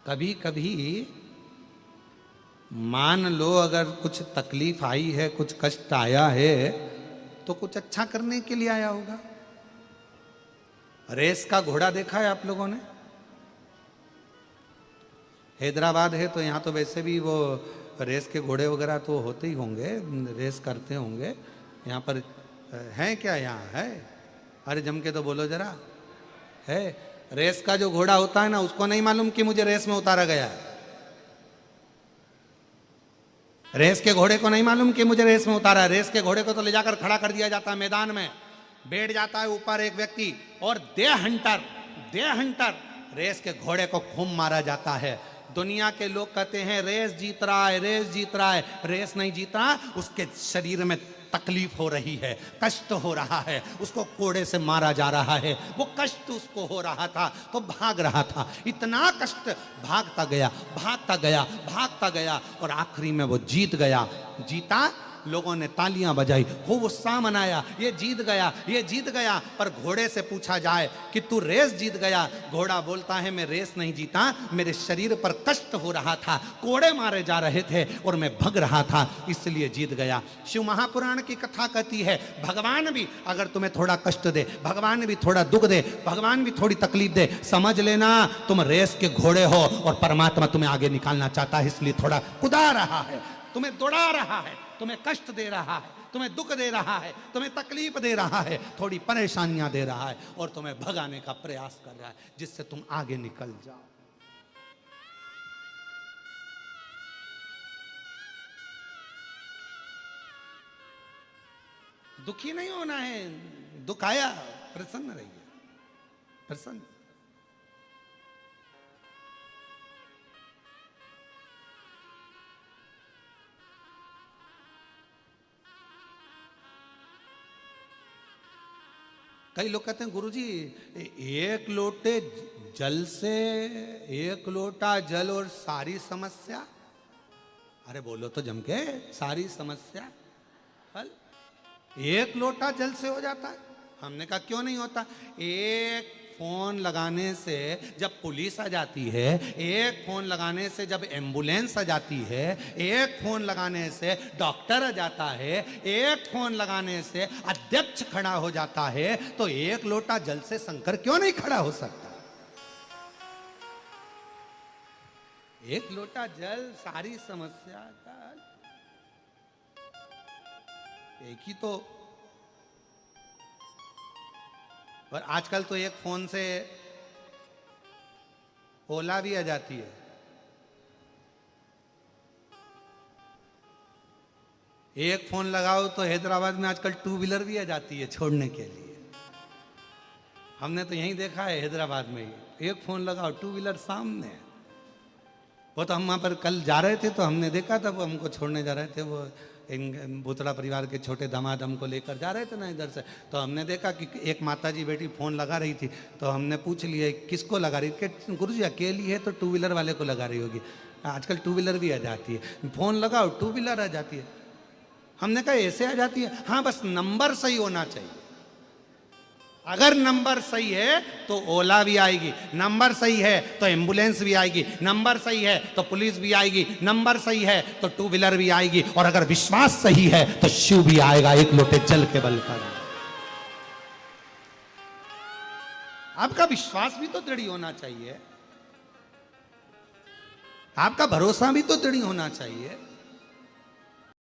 कभी कभी मान लो अगर कुछ तकलीफ आई है, कुछ कष्ट आया है, तो कुछ अच्छा करने के लिए आया होगा। रेस का घोड़ा देखा है आप लोगों ने? हैदराबाद है तो यहाँ तो वैसे भी वो रेस के घोड़े वगैरह तो होते ही होंगे, रेस करते होंगे। यहाँ पर हैं क्या? यहाँ है? अरे जम के तो बोलो जरा। है? रेस का जो घोड़ा होता है ना, उसको नहीं मालूम कि मुझे रेस में उतारा गया है। रेस के घोड़े को नहीं मालूम कि मुझे रेस में उतारा है। रेस के घोड़े को तो ले जाकर खड़ा कर दिया जाता है मैदान में, बैठ जाता है ऊपर एक व्यक्ति और दे हंटर रेस के घोड़े को खूब मारा जाता है। दुनिया के लोग कहते हैं रेस जीत रहा है, रेस जीत रहा है। रेस नहीं जीत रहा, उसके शरीर में तकलीफ हो रही है, कष्ट हो रहा है, उसको कोड़े से मारा जा रहा है। वो कष्ट उसको हो रहा था तो भाग रहा था, इतना कष्ट, भागता गया भागता गया भागता गया और आखिरी में वो जीत गया। जीता, लोगों ने तालियां बजाई, खूब उत्साह मनाया, ये जीत गया, ये जीत गया। पर घोड़े से पूछा जाए कि तू रेस जीत गया, घोड़ा बोलता है मैं रेस नहीं जीता, मेरे शरीर पर कष्ट हो रहा था, कोड़े मारे जा रहे थे और मैं भग रहा था, इसलिए जीत गया। शिव महापुराण की कथा कहती है भगवान भी अगर तुम्हें थोड़ा कष्ट दे, भगवान भी थोड़ा दुख दे, भगवान भी थोड़ी तकलीफ दे, समझ लेना तुम रेस के घोड़े हो और परमात्मा तुम्हें आगे निकालना चाहता है, इसलिए थोड़ा कुदा रहा है, तुम्हें दौड़ा रहा है, तुम्हें कष्ट दे रहा है, तुम्हें दुख दे रहा है, तुम्हें तकलीफ दे रहा है, थोड़ी परेशानियां दे रहा है और तुम्हें भगाने का प्रयास कर रहा है जिससे तुम आगे निकल जाओ। दुखी नहीं होना है, दुख आया प्रसन्न रहिए, प्रसन्न। कई लोग कहते हैं गुरुजी एक लोटे जल से, एक लोटा जल और सारी समस्या। अरे बोलो तो जम के, सारी समस्या हल एक लोटा जल से हो जाता है? हमने कहा क्यों नहीं होता। एक फोन लगाने से जब पुलिस आ जाती है, एक फोन लगाने से जब एम्बुलेंस आ जाती है, एक फोन लगाने से डॉक्टर आ जाता है, एक फोन लगाने से अध्यक्ष खड़ा हो जाता है, तो एक लोटा जल से शंकर क्यों नहीं खड़ा हो सकता? एक लोटा जल सारी समस्या का एक ही तो। और आजकल तो एक फोन से ओला भी आ जाती है। एक फोन लगाओ तो हैदराबाद में आजकल टू व्हीलर भी आ जाती है छोड़ने के लिए। हमने तो यहीं देखा है हैदराबाद में, एक फोन लगाओ टू व्हीलर सामने। वो तो हम वहां पर कल जा रहे थे तो हमने देखा था, वो हमको छोड़ने जा रहे थे, वो भूतड़ा परिवार के छोटे दामाद हमको लेकर जा रहे थे ना इधर से, तो हमने देखा कि एक माताजी बेटी फोन लगा रही थी, तो हमने पूछ लिया किसको लगा रही थी? गुरुजी अकेली है तो टू व्हीलर वाले को लगा रही होगी। आजकल टू व्हीलर भी आ जाती है, फोन लगाओ टू व्हीलर आ जाती है। हमने कहा ऐसे आ जाती है? हाँ बस नंबर सही होना चाहिए। अगर नंबर सही है तो ओला भी आएगी, नंबर सही है तो एम्बुलेंस भी आएगी, नंबर सही है तो पुलिस भी आएगी, नंबर सही है तो टू व्हीलर भी आएगी, और अगर विश्वास सही है तो शिव भी आएगा एक लोटे जल के बल पर। आपका विश्वास भी तो दृढ़ होना चाहिए, आपका भरोसा भी तो दृढ़ होना चाहिए।